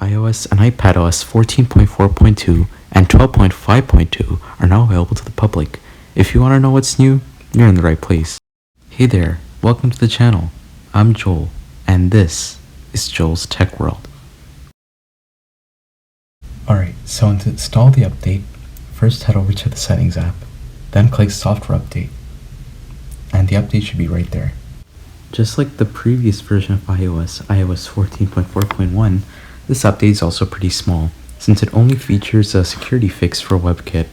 iOS and iPadOS 14.4.2 and 12.5.2 are now available to the public. If you want to know what's new, you're in the right place. Hey there, welcome to the channel. I'm Joel, and this is Joel's Tech World. Alright, so to install the update, first head over to the Settings app, then click Software Update, and the update should be right there. Just like the previous version of iOS 14.4.1, this update is also pretty small, since it only features a security fix for WebKit.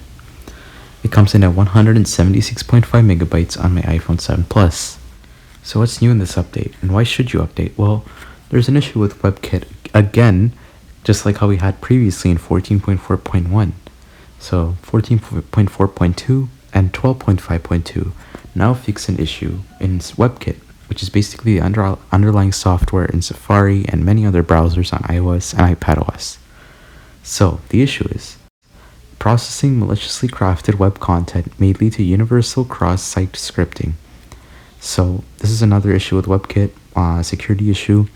It comes in at 176.5 megabytes on my iPhone 7 Plus. So what's new in this update, and why should you update? Well, there's an issue with WebKit again, just like how we had previously in 14.4.1. So 14.4.2 and 12.5.2 now fix an issue in WebKit, which is basically the underlying software in Safari and many other browsers on iOS and iPadOS. So, the issue is, processing maliciously crafted web content may lead to universal cross-site scripting. So, this is another issue with WebKit, security issue,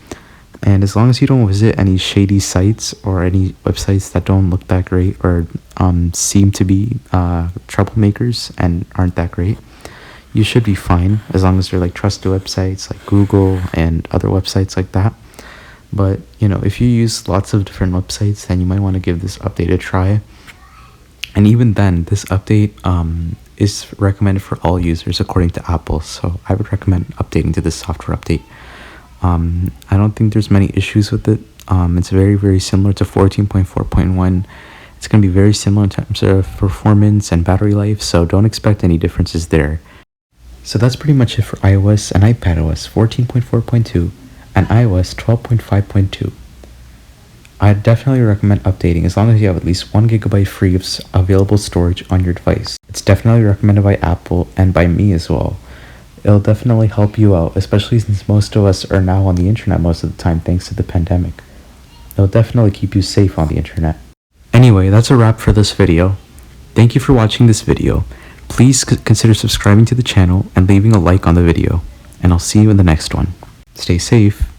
and as long as you don't visit any shady sites or any websites that don't look that great or seem to be troublemakers and aren't that great, you should be fine, as long as they're like trusted websites like Google and other websites like that. But, if you use lots of different websites, then you might want to give this update a try. And even then, this update is recommended for all users according to Apple, so I would recommend updating to this software update. I don't think there's many issues with it. It's very, very similar to 14.4.1. It's going to be very similar in terms of performance and battery life, so don't expect any differences there. So that's pretty much it for iOS and iPadOS 14.4.2 and iOS 12.5.2. I'd definitely recommend updating as long as you have at least 1 gigabyte free of available storage on your device. It's definitely recommended by Apple and by me as well. It'll definitely help you out, especially since most of us are now on the internet most of the time thanks to the pandemic. It'll definitely keep you safe on the internet. Anyway, that's a wrap for this video. Thank you for watching this video. Please consider subscribing to the channel and leaving a like on the video, and I'll see you in the next one. Stay safe.